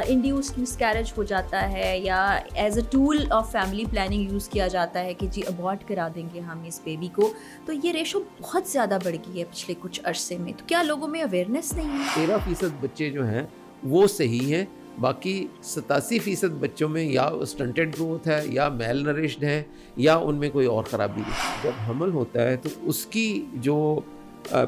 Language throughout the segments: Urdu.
انڈیوسڈ مسکیریج ہو جاتا ہے یا as a tool of family planning use کیا جاتا ہے کہ جی ابارٹ کرا دیں گے ہم اس بیبی کو، تو یہ ریشو بہت زیادہ بڑھ گئی ہے پچھلے کچھ عرصے میں. تو کیا لوگوں میں اویئرنیس نہیں ہے؟ 13% بچے جو ہیں وہ صحیح ہیں، باقی 87% بچوں میں یا اسٹنٹڈ گروتھ ہے یا میل نرشڈ ہیں یا ان میں کوئی اور خرابی ہے. جب حمل ہوتا ہے تو اس کی جو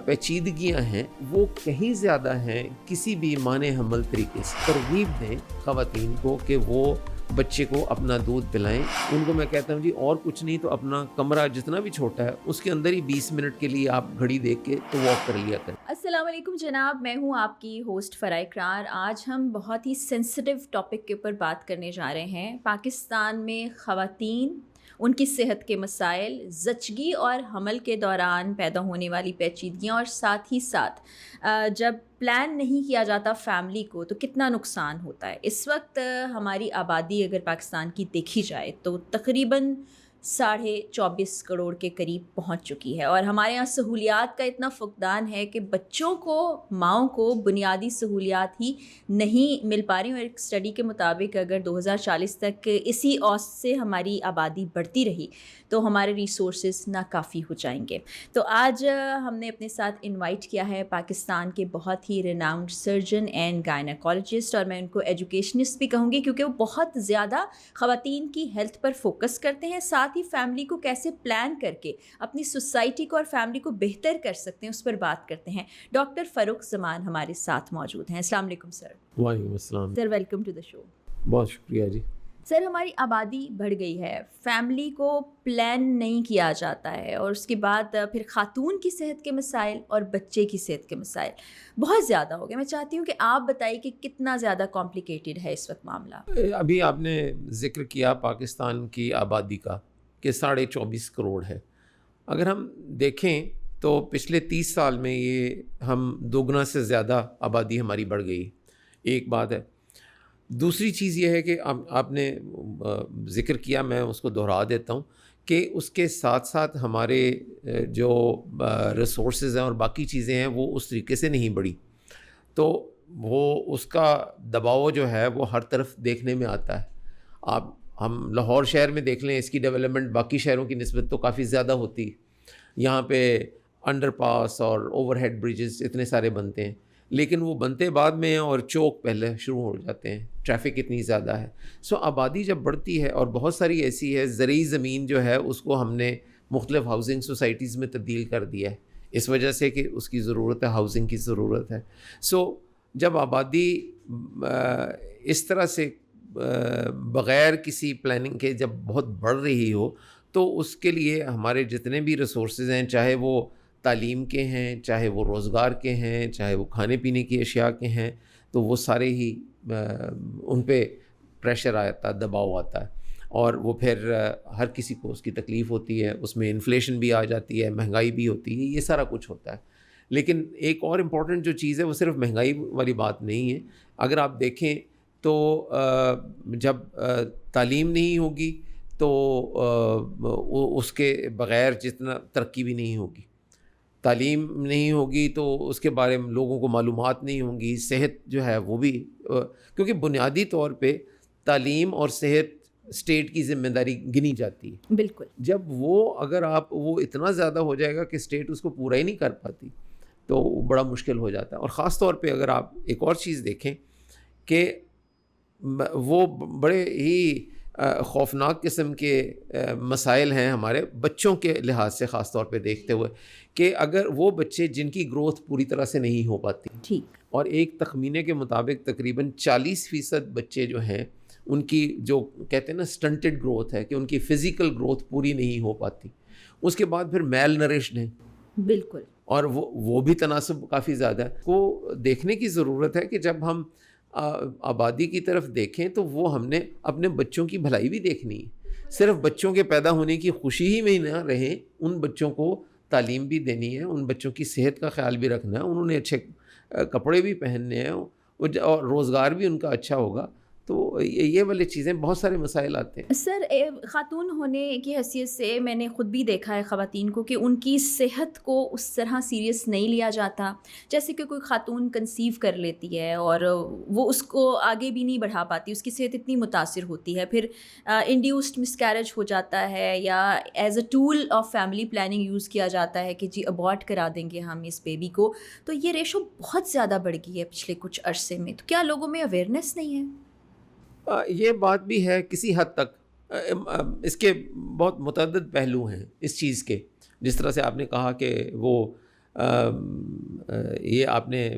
پیچیدگیاں ہیں وہ کہیں زیادہ ہیں کسی بھی معنی حمل طریقے سے. ترغیب دیں خواتین کو کہ وہ بچے کو اپنا دودھ پلائیں. ان کو میں کہتا ہوں جی اور کچھ نہیں تو اپنا کمرہ جتنا بھی چھوٹا ہے اس کے اندر ہی 20 منٹ کے لیے آپ گھڑی دیکھ کے تو واک کر لیا کریں. السلام علیکم جناب، میں ہوں آپ کی ہوسٹ فرح اقرار. آج ہم بہت ہی سینسٹیو ٹاپک کے اوپر بات کرنے جا رہے ہیں. پاکستان میں خواتین، ان کی صحت کے مسائل، زچگی اور حمل کے دوران پیدا ہونے والی پیچیدگیاں، اور ساتھ ہی ساتھ جب پلان نہیں کیا جاتا فیملی کو تو کتنا نقصان ہوتا ہے. اس وقت ہماری آبادی اگر پاکستان کی دیکھی جائے تو تقریباً 24.5 کروڑ کے قریب پہنچ چکی ہے، اور ہمارے یہاں سہولیات کا اتنا فقدان ہے کہ بچوں کو، ماؤں کو بنیادی سہولیات ہی نہیں مل پا رہی. اور ایک اسٹڈی کے مطابق اگر 2040 تک اسی اوسط سے ہماری آبادی بڑھتی رہی تو ہمارے ریسورسز ناکافی ہو جائیں گے. تو آج ہم نے اپنے ساتھ انوائٹ کیا ہے پاکستان کے بہت ہی ریناؤنڈ سرجن اینڈ گائنیکالوجسٹ، اور میں ان کو ایجوکیشنسٹ بھی کہوں گی کیونکہ وہ بہت زیادہ خواتین کی ہیلتھ پر فوکس کرتے ہیں. ساتھ ہی فیملی کو کیسے پلان کر کے اپنی سوسائٹی کو اور فیملی کو بہتر کر سکتے ہیں اس پر بات کرتے ہیں. ڈاکٹر فاروق زمان ہمارے ساتھ موجود ہیں. السلام علیکم سر. وعلیکم السلام سر، ویلکم ٹو دا شو. بہت شکریہ جی. سر، ہماری آبادی بڑھ گئی ہے، فیملی کو پلان نہیں کیا جاتا ہے، اور اس کے بعد پھر خاتون کی صحت کے مسائل اور بچے کی صحت کے مسائل بہت زیادہ ہو گئے. میں چاہتی ہوں کہ آپ بتائیے کہ کتنا زیادہ کمپلیکیٹڈ ہے اس وقت معاملہ. ابھی آپ نے ذکر کیا پاکستان کی آبادی کا کہ 24.5 کروڑ ہے. اگر ہم دیکھیں تو پچھلے 30 سال میں یہ ہم دوگنا سے زیادہ آبادی ہماری بڑھ گئی. ایک بات ہے. دوسری چیز یہ ہے کہ آپ نے ذکر کیا، میں اس کو دہرا دیتا ہوں کہ اس کے ساتھ ساتھ ہمارے جو ریسورسز ہیں اور باقی چیزیں ہیں وہ اس طریقے سے نہیں بڑھی، تو وہ اس کا دباؤ جو ہے وہ ہر طرف دیکھنے میں آتا ہے. ہم لاہور شہر میں دیکھ لیں، اس کی ڈیولپمنٹ باقی شہروں کی نسبت تو کافی زیادہ ہوتی. یہاں پہ انڈر پاس اور اوور ہیڈ بریجز اتنے سارے بنتے ہیں، لیکن وہ بنتے بعد میں ہیں اور چوک پہلے شروع ہو جاتے ہیں. ٹریفک اتنی زیادہ ہے. سو آبادی جب بڑھتی ہے، اور بہت ساری ایسی ہے زرعی زمین جو ہے اس کو ہم نے مختلف ہاؤسنگ سوسائٹیز میں تبدیل کر دیا ہے اس وجہ سے کہ اس کی ضرورت ہے، ہاؤسنگ کی ضرورت ہے. سو جب آبادی اس طرح سے بغیر کسی پلاننگ کے جب بہت بڑھ رہی ہو تو اس کے لیے ہمارے جتنے بھی ریسورسز ہیں، چاہے وہ تعلیم کے ہیں، چاہے وہ روزگار کے ہیں، چاہے وہ کھانے پینے کی اشیاء کے ہیں، تو وہ سارے ہی ان پہ پریشر آتا ہے، دباؤ آتا ہے، اور وہ پھر ہر کسی کو اس کی تکلیف ہوتی ہے. اس میں انفلیشن بھی آ جاتی ہے، مہنگائی بھی ہوتی ہے، یہ سارا کچھ ہوتا ہے. لیکن ایک اور امپورٹنٹ جو چیز ہے وہ صرف مہنگائی والی بات نہیں ہے. اگر آپ دیکھیں تو جب تعلیم نہیں ہوگی تو اس کے بغیر جتنا ترقی بھی نہیں ہوگی. تعلیم نہیں ہوگی تو اس کے بارے میں لوگوں کو معلومات نہیں ہوں گی. صحت جو ہے وہ بھی، کیونکہ بنیادی طور پہ تعلیم اور صحت اسٹیٹ کی ذمہ داری گنی جاتی ہے. بالکل. جب اگر وہ اتنا زیادہ ہو جائے گا کہ اسٹیٹ اس کو پورا ہی نہیں کر پاتی تو بڑا مشکل ہو جاتا ہے. اور خاص طور پہ اگر آپ ایک اور چیز دیکھیں کہ وہ بڑے ہی خوفناک قسم کے مسائل ہیں ہمارے بچوں کے لحاظ سے، خاص طور پہ دیکھتے ہوئے کہ اگر وہ بچے جن کی گروتھ پوری طرح سے نہیں ہو پاتی، ٹھیک، اور ایک تخمینے کے مطابق تقریباً 40% بچے جو ہیں ان کی جو کہتے ہیں نا سٹنٹڈ گروتھ ہے، کہ ان کی فزیکل گروتھ پوری نہیں ہو پاتی. اس کے بعد پھر میل نرشڈ ہیں. بالکل. اور وہ بھی تناسب کافی زیادہ ہے. کو دیکھنے کی ضرورت ہے کہ جب ہم آبادی کی طرف دیکھیں تو وہ ہم نے اپنے بچوں کی بھلائی بھی دیکھنی ہے. صرف بچوں کے پیدا ہونے کی خوشی ہی میں نہ رہیں، ان بچوں کو تعلیم بھی دینی ہے، ان بچوں کی صحت کا خیال بھی رکھنا ہے، انہوں نے اچھے کپڑے بھی پہننے ہیں، اور روزگار بھی ان کا اچھا ہوگا. تو یہ والی چیزیں بہت سارے مسائل آتے ہیں. سر خاتون ہونے کی حیثیت سے میں نے خود بھی دیکھا ہے خواتین کو کہ ان کی صحت کو اس طرح سیریس نہیں لیا جاتا. جیسے کہ کوئی خاتون کنسیو کر لیتی ہے اور وہ اس کو آگے بھی نہیں بڑھا پاتی, اس کی صحت اتنی متاثر ہوتی ہے, پھر انڈیوسڈ مسکیریج ہو جاتا ہے یا as a tool of family planning use کیا جاتا ہے کہ جی ابارٹ کرا دیں گے ہم اس بیبی کو. تو یہ ریشو بہت زیادہ بڑھ گئی ہے پچھلے کچھ عرصے میں. تو کیا لوگوں میں اویئرنیس نہیں ہے؟ یہ بات بھی ہے کسی حد تک. اس کے بہت متعدد پہلو ہیں اس چیز کے. جس طرح سے آپ نے کہا کہ وہ یہ آپ نے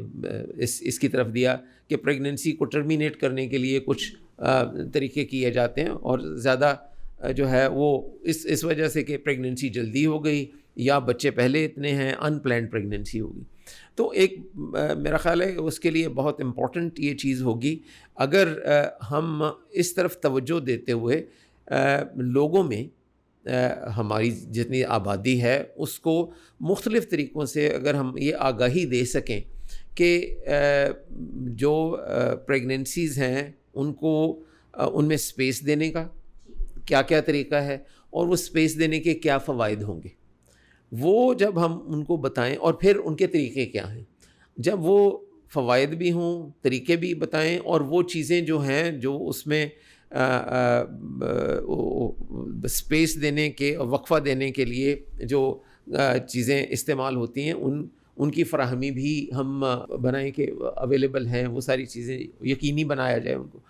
اس کی طرف دیا کہ پریگننسی کو ٹرمینیٹ کرنے کے لیے کچھ طریقے کیے جاتے ہیں, اور زیادہ جو ہے وہ اس وجہ سے کہ پریگننسی جلدی ہو گئی یا بچے پہلے اتنے ہیں, ان پلانڈ پریگننسی ہوگی. تو ایک میرا خیال ہے اس کے لیے بہت امپورٹنٹ یہ چیز ہوگی اگر ہم اس طرف توجہ دیتے ہوئے لوگوں میں ہماری جتنی آبادی ہے اس کو مختلف طریقوں سے اگر ہم یہ آگاہی دے سکیں کہ جو پریگننسیز ہیں ان کو ان میں سپیس دینے کا کیا کیا طریقہ ہے اور وہ سپیس دینے کے کیا فوائد ہوں گے, وہ جب ہم ان کو بتائیں, اور پھر ان کے طریقے کیا ہیں, جب وہ فوائد بھی ہوں, طریقے بھی بتائیں, اور وہ چیزیں جو ہیں جو اس میں سپیس دینے کے, وقفہ دینے کے لیے جو چیزیں استعمال ہوتی ہیں ان کی فراہمی بھی ہم بنائیں کہ اویلیبل ہیں, وہ ساری چیزیں یقینی بنایا جائے ان کو.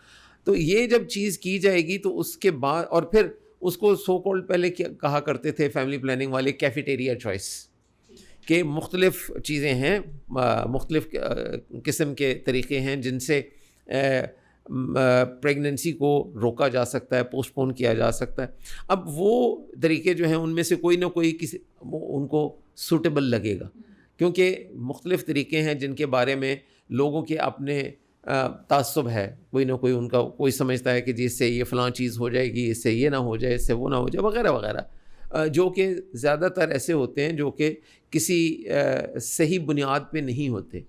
تو یہ جب چیز کی جائے گی تو اس کے بعد, اور پھر اس کو سو کالڈ پہلے کہا کرتے تھے فیملی پلاننگ والے کیفیٹیریا چوائس, کہ مختلف چیزیں ہیں, مختلف قسم کے طریقے ہیں جن سے پریگننسی کو روکا جا سکتا ہے, پوسٹ پون کیا جا سکتا ہے. اب وہ طریقے جو ہیں ان میں سے کوئی نہ کوئی کسی ان کو سوٹیبل لگے گا, کیونکہ مختلف طریقے ہیں جن کے بارے میں لوگوں کے اپنے تعصب ہے. کوئی نہ کوئی ان کا کوئی سمجھتا ہے کہ جی اس سے یہ فلاں چیز ہو جائے گی, اس سے یہ نہ ہو جائے, اس سے وہ نہ ہو جائے, وغیرہ وغیرہ, جو کہ زیادہ تر ایسے ہوتے ہیں جو کہ کسی صحیح بنیاد پہ نہیں ہوتے,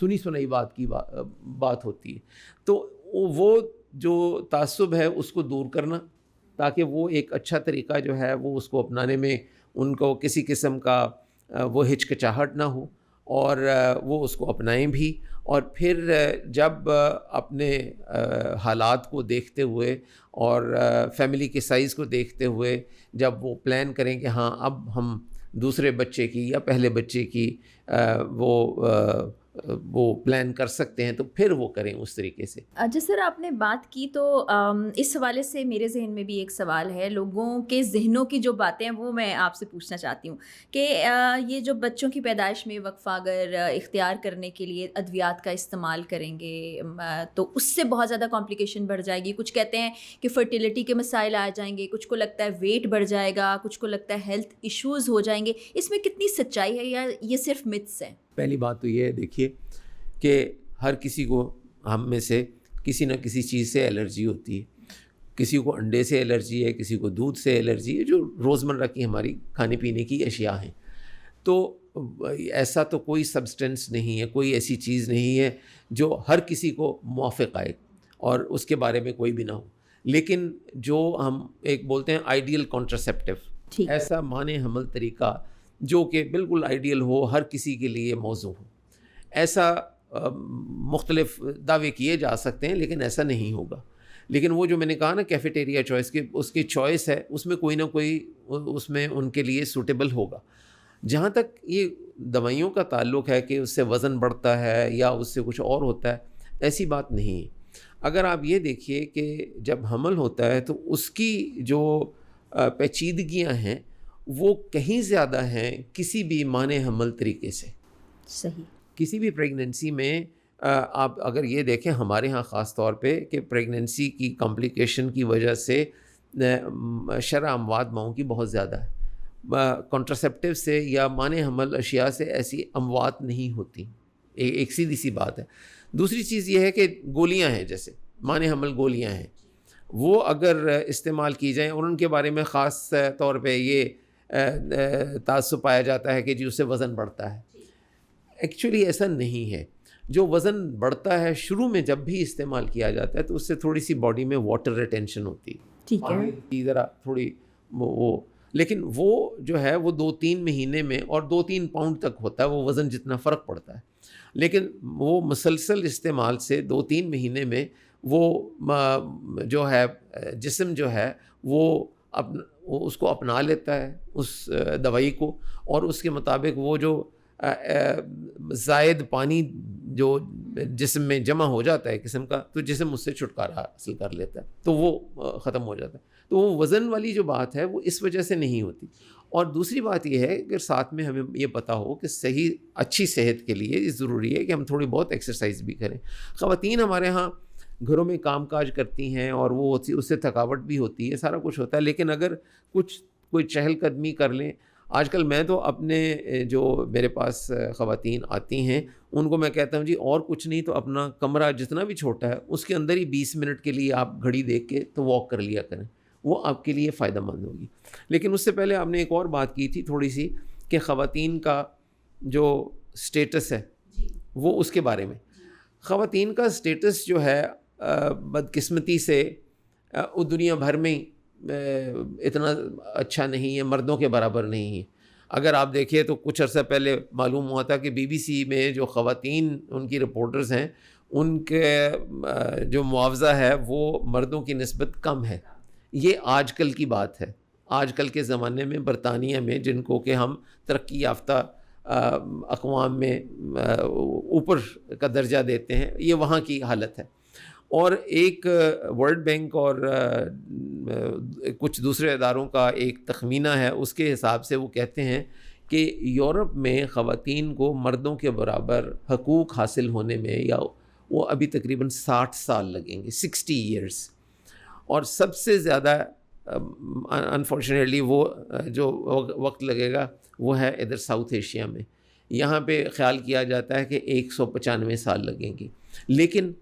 سنی سنائی بات کی بات ہوتی ہے. تو وہ جو تعصب ہے اس کو دور کرنا, تاکہ وہ ایک اچھا طریقہ جو ہے وہ اس کو اپنانے میں ان کو کسی قسم کا وہ ہچکچاہٹ نہ ہو, اور وہ اس کو اپنائیں بھی. اور پھر جب اپنے حالات کو دیکھتے ہوئے اور فیملی کے سائز کو دیکھتے ہوئے جب وہ پلان کریں کہ ہاں اب ہم دوسرے بچے کی یا پہلے بچے کی وہ پلان کر سکتے ہیں, تو پھر وہ کریں اس طریقے سے. جی سر, آپ نے بات کی تو اس حوالے سے میرے ذہن میں بھی ایک سوال ہے. لوگوں کے ذہنوں کی جو باتیں ہیں وہ میں آپ سے پوچھنا چاہتی ہوں کہ یہ جو بچوں کی پیدائش میں وقفہ اگر اختیار کرنے کے لیے ادویات کا استعمال کریں گے تو اس سے بہت زیادہ کمپلیکیشن بڑھ جائے گی. کچھ کہتے ہیں کہ فرٹیلیٹی کے مسائل آ جائیں گے, کچھ کو لگتا ہے ویٹ بڑھ جائے گا, کچھ کو لگتا ہے ہیلتھ ایشوز ہو جائیں گے. اس میں کتنی سچائی ہے یا یہ صرف متس ہیں؟ پہلی بات تو یہ ہے, دیکھیے کہ ہر کسی کو ہم میں سے کسی نہ کسی چیز سے الرجی ہوتی ہے. کسی کو انڈے سے الرجی ہے, کسی کو دودھ سے الرجی ہے, جو روزمرہ کی ہماری کھانے پینے کی اشیاء ہیں. تو ایسا تو کوئی سبسٹنس نہیں ہے, کوئی ایسی چیز نہیں ہے جو ہر کسی کو موافق آئے اور اس کے بارے میں کوئی بھی نہ ہو. لیکن جو ہم ایک بولتے ہیں آئیڈیل کانٹرسیپٹیو, ایسا معنی حمل طریقہ جو کہ بالکل آئیڈیل ہو, ہر کسی کے لیے موزوں ہو, ایسا مختلف دعوے کیے جا سکتے ہیں لیکن ایسا نہیں ہوگا. لیکن وہ جو میں نے کہا نا کیفیٹیریا چوائس کی, اس کی چوائس ہے, اس میں کوئی نہ کوئی اس میں ان کے لیے سوٹیبل ہوگا. جہاں تک یہ دوائیوں کا تعلق ہے کہ اس سے وزن بڑھتا ہے یا اس سے کچھ اور ہوتا ہے, ایسی بات نہیں ہے. اگر آپ یہ دیکھیے کہ جب حمل ہوتا ہے تو اس کی جو پیچیدگیاں ہیں وہ کہیں زیادہ ہیں کسی بھی معنی حمل طریقے سے. صحیح. کسی بھی پریگننسی میں آپ اگر یہ دیکھیں, ہمارے ہاں خاص طور پہ کہ پریگننسی کی کمپلیکیشن کی وجہ سے شرح اموات ماؤں کی بہت زیادہ ہے. کنٹرسیپٹیو سے یا معنی حمل اشیاء سے ایسی اموات نہیں ہوتی, ایک سیدھی سی بات ہے. دوسری چیز یہ ہے کہ گولیاں ہیں, جیسے معنی حمل گولیاں ہیں, وہ اگر استعمال کی جائیں, اور ان کے بارے میں خاص طور پہ یہ تعصب پایا جاتا ہے کہ جی اس سے وزن بڑھتا ہے. ایکچولی ایسا نہیں ہے. جو وزن بڑھتا ہے شروع میں جب بھی استعمال کیا جاتا ہے تو اس سے تھوڑی سی باڈی میں واٹر ریٹینشن ہوتی ہے, ٹھیک ہے, ذرا تھوڑی وہ, لیکن وہ جو ہے وہ 2-3 مہینے میں اور 2-3 پاؤنڈ تک ہوتا ہے وہ وزن جتنا فرق پڑتا ہے, لیکن وہ مسلسل استعمال سے 2-3 مہینے میں وہ جو ہے جسم جو ہے وہ اس کو اپنا لیتا ہے اس دوائی کو, اور اس کے مطابق وہ جو زائد پانی جو جسم میں جمع ہو جاتا ہے قسم کا, تو جسم اس سے چھٹکارا حاصل کر لیتا ہے, تو وہ ختم ہو جاتا ہے. تو وہ وزن والی جو بات ہے وہ اس وجہ سے نہیں ہوتی. اور دوسری بات یہ ہے کہ ساتھ میں ہمیں یہ پتہ ہو کہ صحیح اچھی صحت کے لیے یہ ضروری ہے کہ ہم تھوڑی بہت ایکسرسائز بھی کریں. خواتین ہمارے ہاں گھروں میں کام کاج کرتی ہیں اور وہ اس سے تھکاوٹ بھی ہوتی ہے, سارا کچھ ہوتا ہے, لیکن اگر کوئی چہل قدمی کر لیں. آج کل میں تو اپنے جو میرے پاس خواتین آتی ہیں ان کو میں کہتا ہوں جی اور کچھ نہیں تو اپنا کمرہ جتنا بھی چھوٹا ہے اس کے اندر ہی 20 منٹ کے لیے آپ گھڑی دیکھ کے تو واک کر لیا کریں, وہ آپ کے لیے فائدہ مند ہوگی. لیکن اس سے پہلے آپ نے ایک اور بات کی تھی تھوڑی سی کہ خواتین کا جو سٹیٹس ہے وہ اس کے بارے میں. خواتین کا سٹیٹس جو ہے بدقسمتی سے دنیا بھر میں اتنا اچھا نہیں ہے, مردوں کے برابر نہیں ہے. اگر آپ دیکھیں تو کچھ عرصہ پہلے معلوم ہوا تھا کہ BBC میں جو خواتین ان کی رپورٹرز ہیں ان کے جو معاوضہ ہے وہ مردوں کی نسبت کم ہے. یہ آج کل کی بات ہے, آج کل کے زمانے میں برطانیہ میں جن کو کہ ہم ترقی یافتہ اقوام میں اوپر کا درجہ دیتے ہیں, یہ وہاں کی حالت ہے. اور ایک ورلڈ بینک اور کچھ دوسرے اداروں کا ایک تخمینہ ہے, اس کے حساب سے وہ کہتے ہیں کہ یورپ میں خواتین کو مردوں کے برابر حقوق حاصل ہونے میں یا وہ ابھی تقریباً 60 سال لگیں گے, 60 ایئرس. اور سب سے زیادہ انفارچونیٹلی وہ جو وقت لگے گا وہ ہے ادھر ساؤتھ ایشیا میں. یہاں پہ خیال کیا جاتا ہے کہ 195 سال لگیں گے. لیکن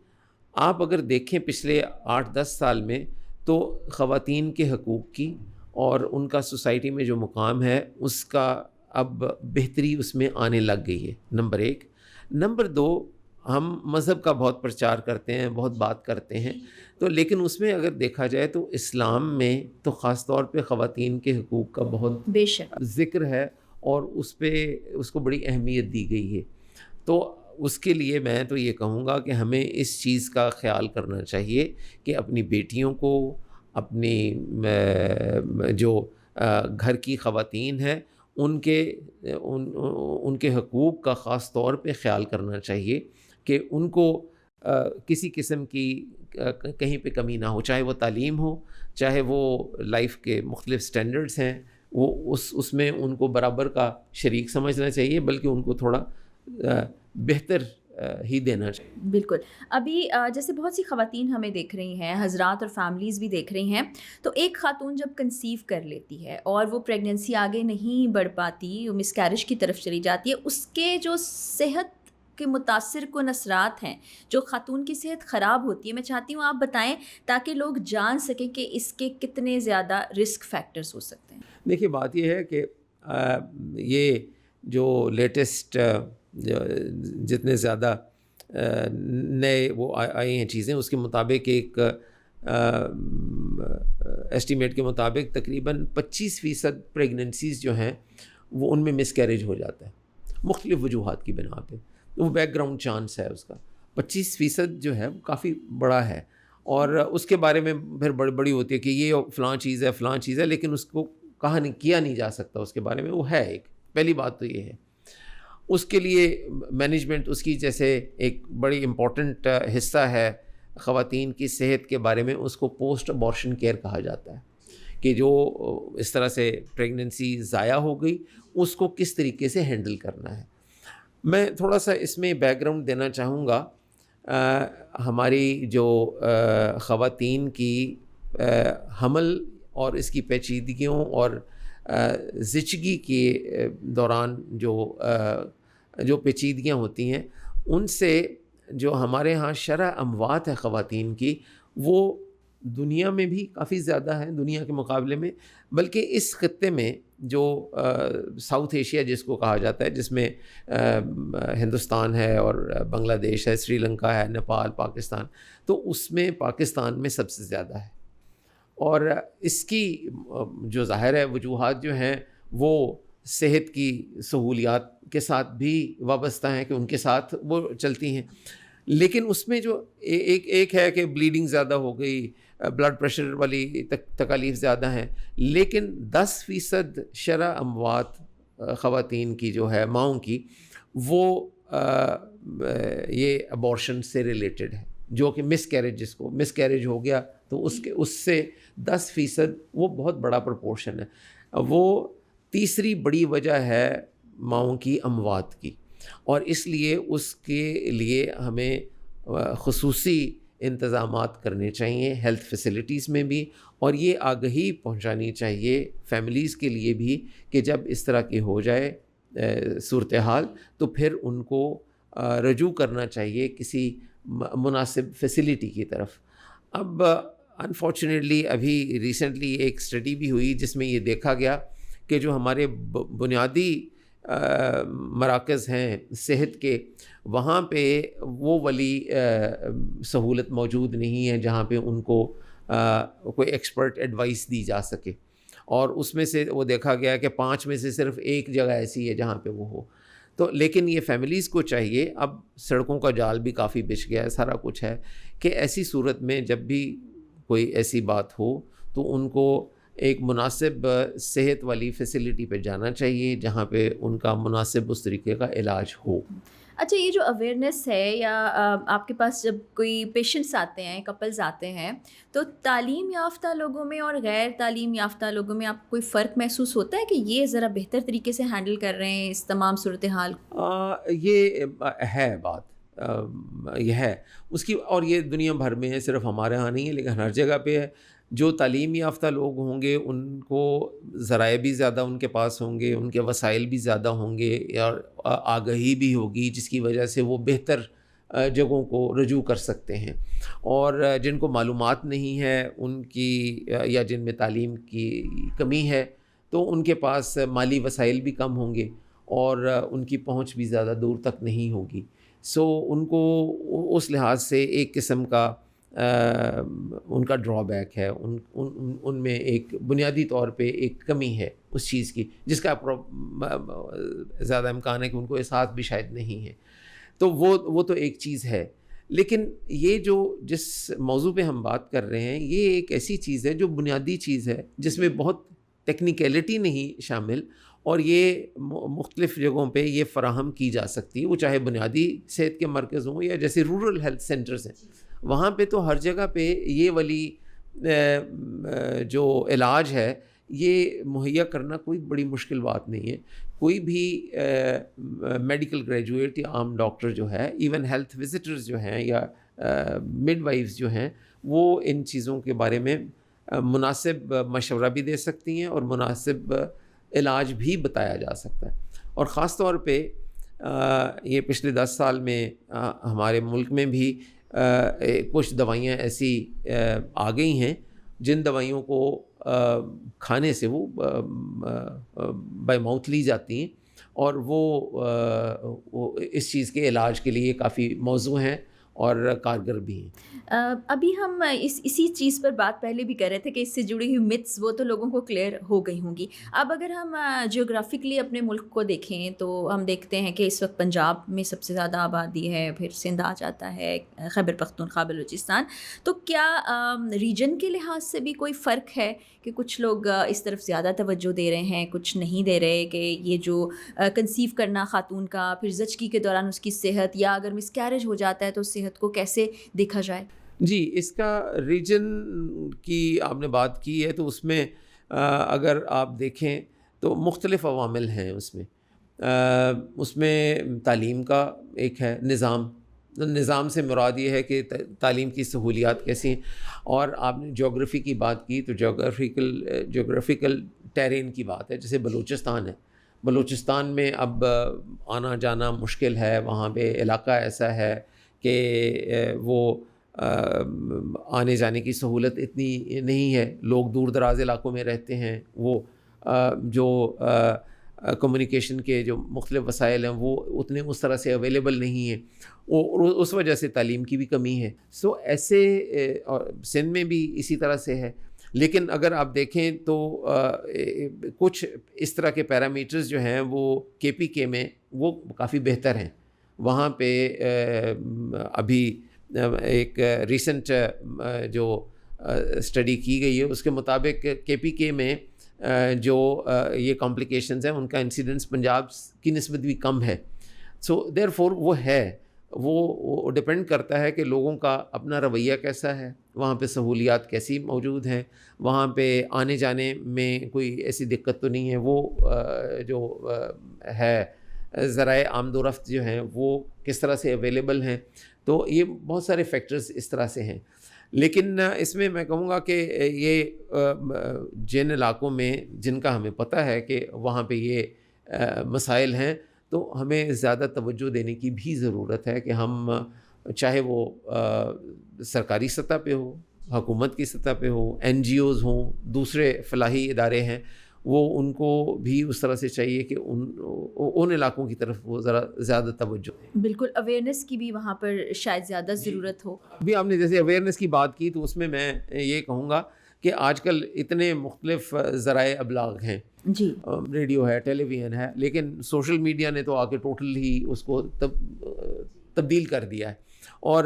آپ اگر دیکھیں پچھلے 8-10 سال میں تو خواتین کے حقوق کی اور ان کا سوسائٹی میں جو مقام ہے اس کا اب بہتری اس میں آنے لگ گئی ہے, نمبر 1. نمبر 2, ہم مذہب کا بہت پرچار کرتے ہیں, بہت بات کرتے ہیں, تو لیکن اس میں اگر دیکھا جائے تو اسلام میں تو خاص طور پہ خواتین کے حقوق کا بہت بے شک ذکر ہے اور اس کو بڑی اہمیت دی گئی ہے. تو اس کے لیے میں تو یہ کہوں گا کہ ہمیں اس چیز کا خیال کرنا چاہیے کہ اپنی بیٹیوں کو, اپنی جو گھر کی خواتین ہیں ان کے حقوق کا خاص طور پہ خیال کرنا چاہیے کہ ان کو کسی قسم کی کہیں پہ کمی نہ ہو, چاہے وہ تعلیم ہو, چاہے وہ لائف کے مختلف سٹینڈرڈز ہیں, وہ اس میں ان کو برابر کا شریک سمجھنا چاہیے, بلکہ ان کو تھوڑا بہتر ہی دینا چاہیے. بالکل. ابھی جیسے بہت سی خواتین ہمیں دیکھ رہی ہیں, حضرات اور فیملیز بھی دیکھ رہی ہیں, تو ایک خاتون جب کنسیو کر لیتی ہے اور وہ پریگننسی آگے نہیں بڑھ پاتی, وہ مس کیرج کی طرف چلی جاتی ہے, اس کے جو صحت کے متاثر کن اثرات ہیں, جو خاتون کی صحت خراب ہوتی ہے, میں چاہتی ہوں آپ بتائیں تاکہ لوگ جان سکیں کہ اس کے کتنے زیادہ رسک فیکٹرز ہو سکتے ہیں. دیکھیے بات یہ ہے کہ یہ جو لیٹسٹ جتنے زیادہ نئے وہ آئی ہیں چیزیں, اس کے مطابق ایک ایسٹیمیٹ کے مطابق تقریباً 25% پریگننسیز جو ہیں وہ ان میں مس کیریج ہو جاتا ہے مختلف وجوہات کی بنا پہ. وہ بیک گراؤنڈ چانس ہے اس کا 25% جو ہے وہ کافی بڑا ہے, اور اس کے بارے میں پھر بڑی ہوتی ہے کہ یہ فلاں چیز ہے, لیکن اس کو کیا نہیں جا سکتا اس کے بارے میں. وہ ہے ایک پہلی بات تو یہ ہے. اس کے لیے مینجمنٹ اس کی جیسے ایک بڑی امپورٹنٹ حصہ ہے خواتین کی صحت کے بارے میں, اس کو پوسٹ ابارشن کیئر کہا جاتا ہے, کہ جو اس طرح سے پریگننسی ضائع ہو گئی اس کو کس طریقے سے ہینڈل کرنا ہے. میں تھوڑا سا اس میں بیک گراؤنڈ دینا چاہوں گا. ہماری جو خواتین کی حمل اور اس کی پیچیدگیوں اور زچگی کے دوران جو پیچیدگیاں ہوتی ہیں, ان سے جو ہمارے ہاں شرح اموات ہے خواتین کی, وہ دنیا میں بھی کافی زیادہ ہیں دنیا کے مقابلے میں، بلکہ اس خطے میں جو ساؤتھ ایشیا جس کو کہا جاتا ہے، جس میں ہندوستان ہے اور بنگلہ دیش ہے، سری لنکا ہے، نیپال، پاکستان، تو اس میں پاکستان میں سب سے زیادہ ہے. اور اس کی جو ظاہر ہے وجوہات جو ہیں وہ صحت کی سہولیات کے ساتھ بھی وابستہ ہیں کہ ان کے ساتھ وہ چلتی ہیں. لیکن اس میں جو ایک ہے کہ بلیڈنگ زیادہ ہو گئی، بلڈ پریشر والی تکالیف زیادہ ہیں، لیکن 10% شرح اموات خواتین کی جو ہے ماؤں کی وہ یہ ابورشن سے ریلیٹڈ ہے، جو کہ مس کیریج، جس کو مس کیریج ہو گیا تو اس سے 10% وہ بہت بڑا پرپورشن ہے. وہ تیسری بڑی وجہ ہے ماؤں کی اموات کی، اور اس لیے اس کے لیے ہمیں خصوصی انتظامات کرنے چاہیے ہیلتھ فیسلٹیز میں بھی، اور یہ آگہی پہنچانی چاہیے فیملیز کے لیے بھی کہ جب اس طرح کی ہو جائے صورتحال تو پھر ان کو رجوع کرنا چاہیے کسی مناسب فیسلٹی کی طرف. اب انفارچونیٹلی ابھی ریسنٹلی ایک اسٹڈی بھی ہوئی جس میں یہ دیکھا گیا کہ جو ہمارے بنیادی مراکز ہیں صحت کے، وہاں پہ وہ والی سہولت موجود نہیں ہے جہاں پہ ان کو کوئی ایکسپرٹ ایڈوائس دی جا سکے. اور اس میں سے وہ دیکھا گیا کہ 5 میں سے صرف ایک جگہ ایسی ہے جہاں پہ وہ ہو. تو لیکن یہ فیملیز کو چاہیے، اب سڑکوں کا جال بھی کافی بچھ گیا ہے، سارا کچھ ہے، کہ ایسی صورت میں جب بھی کوئی ایسی بات ہو تو ان کو ایک مناسب صحت والی فیسلٹی پہ جانا چاہیے جہاں پہ ان کا مناسب اس طریقے کا علاج ہو. اچھا، یہ جو اویئرنیس ہے، یا آپ کے پاس جب کوئی پیشنٹس آتے ہیں، کپلز آتے ہیں، تو تعلیم یافتہ لوگوں میں اور غیر تعلیم یافتہ لوگوں میں آپ کو کوئی فرق محسوس ہوتا ہے کہ یہ ذرا بہتر طریقے سے ہینڈل کر رہے ہیں اس تمام صورتحال کو؟ یہ ہے بات، یہ ہے اس کی، اور یہ دنیا بھر میں ہے، صرف ہمارے ہاں نہیں ہے لیکن ہر جگہ پہ ہے. جو تعلیم یافتہ لوگ ہوں گے ان کو ذرائع بھی زیادہ ان کے پاس ہوں گے، ان کے وسائل بھی زیادہ ہوں گے، اور آگہی بھی ہوگی جس کی وجہ سے وہ بہتر جگہوں کو رجوع کر سکتے ہیں. اور جن کو معلومات نہیں ہے ان کی، یا جن میں تعلیم کی کمی ہے، تو ان کے پاس مالی وسائل بھی کم ہوں گے اور ان کی پہنچ بھی زیادہ دور تک نہیں ہوگی. سو ان کو اس لحاظ سے ایک قسم کا ان کا ڈرا بیک ہے، ان میں ایک بنیادی طور پہ ایک کمی ہے اس چیز کی جس کا زیادہ امکان ہے کہ ان کو احساس بھی شاید نہیں ہے. تو وہ تو ایک چیز ہے. لیکن یہ جو جس موضوع پہ ہم بات کر رہے ہیں یہ ایک ایسی چیز ہے جو بنیادی چیز ہے جس میں بہت ٹیکنیکلٹی نہیں شامل، اور یہ مختلف جگہوں پہ یہ فراہم کی جا سکتی ہے، وہ چاہے بنیادی صحت کے مرکز ہوں یا جیسے رورل ہیلتھ سینٹرز ہیں، وہاں پہ تو ہر جگہ پہ یہ والی جو علاج ہے یہ مہیا کرنا کوئی بڑی مشکل بات نہیں ہے. کوئی بھی میڈیکل گریجویٹ یا عام ڈاکٹر جو ہے، ایون ہیلتھ وزٹرز جو ہیں یا مڈ وائفز جو ہیں، وہ ان چیزوں کے بارے میں مناسب مشورہ بھی دے سکتی ہیں اور مناسب علاج بھی بتایا جا سکتا ہے. اور خاص طور پہ یہ پچھلے 10 سال میں ہمارے ملک میں بھی کچھ دوائیاں ایسی آ گئی ہیں جن دوائیوں کو کھانے سے وہ بائی ماؤتھ لی جاتی ہیں، اور وہ اس چیز کے علاج کے لیے کافی موزوں ہیں اور کارگر بھی ہیں. ابھی ہم اسی چیز پر بات پہلے بھی کر رہے تھے کہ اس سے جڑی ہوئی متس وہ تو لوگوں کو کلیئر ہو گئی ہوں گی. اب اگر ہم جیوگرافکلی اپنے ملک کو دیکھیں تو ہم دیکھتے ہیں کہ اس وقت پنجاب میں سب سے زیادہ آبادی ہے، پھر سندھ آ جاتا ہے، خیبر پختونخوا، بلوچستان. تو کیا ریجن کے لحاظ سے بھی کوئی فرق ہے کہ کچھ لوگ اس طرف زیادہ توجہ دے رہے ہیں، کچھ نہیں دے رہے، کہ یہ جو کنسیو کرنا خاتون کا، پھر زچگی کے دوران اس کی صحت، یا اگر مس کیریج ہو جاتا ہے تو صحت کو کیسے دیکھا جائے؟ جی، اس کا ریجن کی آپ نے بات کی ہے تو اس میں اگر آپ دیکھیں تو مختلف عوامل ہیں اس میں تعلیم کا ایک ہے، نظام سے مراد یہ ہے کہ تعلیم کی سہولیات کیسی ہیں. اور آپ نے جغرافی کی بات کی تو جغرافیکل ٹیرین کی بات ہے. جیسے بلوچستان میں اب آنا جانا مشکل ہے، وہاں پہ علاقہ ایسا ہے کہ وہ آنے جانے کی سہولت اتنی نہیں ہے، لوگ دور دراز علاقوں میں رہتے ہیں، وہ جو کمیونیکیشن کے جو مختلف وسائل ہیں وہ اتنے اس طرح سے اویلیبل نہیں ہیں، اور اس وجہ سے تعلیم کی بھی کمی ہے. سو ایسے سندھ میں بھی اسی طرح سے ہے. لیکن اگر آپ دیکھیں تو کچھ اس طرح کے پیرامیٹرز جو ہیں وہ کے پی کے میں وہ کافی بہتر ہیں. وہاں پہ ابھی ایک ریسنٹ جو اسٹڈی کی گئی ہے اس کے مطابق کے پی کے میں جو یہ کمپلیکیشنز ہیں ان کا انسیڈنس پنجاب کی نسبت بھی کم ہے. سو دیر فور وہ ہے، وہ ڈپینڈ کرتا ہے کہ لوگوں کا اپنا رویہ کیسا ہے، وہاں پہ سہولیات کیسی موجود ہیں، وہاں پہ آنے جانے میں کوئی ایسی دقت تو نہیں ہے، وہ جو ہے ذرائع آمد و رفت جو ہیں وہ کس طرح سے اویلیبل ہیں. تو یہ بہت سارے فیکٹرز اس طرح سے ہیں. لیکن اس میں میں کہوں گا کہ یہ جن علاقوں میں جن کا ہمیں پتہ ہے کہ وہاں پہ یہ مسائل ہیں تو ہمیں زیادہ توجہ دینے کی بھی ضرورت ہے کہ ہم چاہے وہ سرکاری سطح پہ ہو، حکومت کی سطح پہ ہو، این جی اوز ہوں، دوسرے فلاحی ادارے ہیں، وہ ان کو بھی اس طرح سے چاہیے کہ ان علاقوں کی طرف وہ ذرا زیادہ توجہ دیں. بالکل اویئرنیس کی بھی وہاں پر شاید زیادہ ضرورت ہو. ابھی آپ نے جیسے اویئرنیس کی بات کی تو اس میں یہ کہوں گا کہ آج کل اتنے مختلف ذرائع ابلاغ ہیں، جی ریڈیو ہے، ٹیلی ویژن ہے، لیکن سوشل میڈیا نے تو آ کے ٹوٹل ہی اس کو تبدیل کر دیا ہے. اور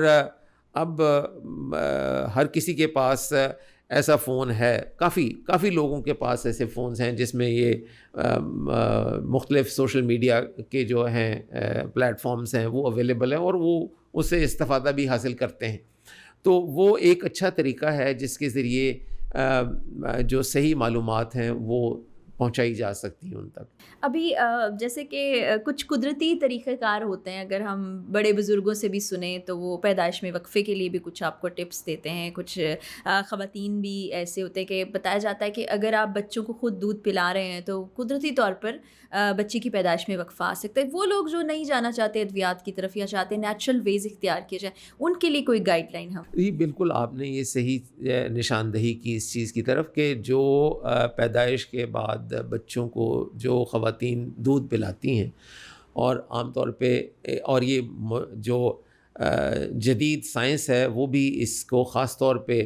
اب ہر کسی کے پاس ایسا فون ہے، کافی لوگوں کے پاس ایسے فونز ہیں جس میں یہ مختلف سوشل میڈیا کے جو ہیں پلیٹ فارمز ہیں وہ اویلیبل ہیں، اور وہ اس سے استفادہ بھی حاصل کرتے ہیں. تو وہ ایک اچھا طریقہ ہے جس کے ذریعے جو صحیح معلومات ہیں وہ پہنچائی جا سکتی ہیں ان تک. ابھی جیسے کہ کچھ قدرتی طریقہ کار ہوتے ہیں، اگر ہم بڑے بزرگوں سے بھی سنیں تو وہ پیدائش میں وقفے کے لیے بھی کچھ آپ کو ٹپس دیتے ہیں. کچھ خواتین بھی ایسے ہوتے ہیں کہ بتایا جاتا ہے کہ اگر آپ بچوں کو خود دودھ پلا رہے ہیں تو قدرتی طور پر بچے کی پیدائش میں وقفہ آ سکتا ہے. وہ لوگ جو نہیں جانا چاہتے ادویات کی طرف یا چاہتے ہیں نیچرل ویز اختیار کیے جائیں، ان کے لیے کوئی گائیڈ لائن ہم؟ جی بالکل، آپ نے یہ صحیح نشاندہی کی اس چیز کی طرف کہ جو پیدائش کے بعد بچوں کو جو خواتین دودھ پلاتی ہیں، اور عام طور پہ اور یہ جو جدید سائنس ہے وہ بھی اس کو خاص طور پہ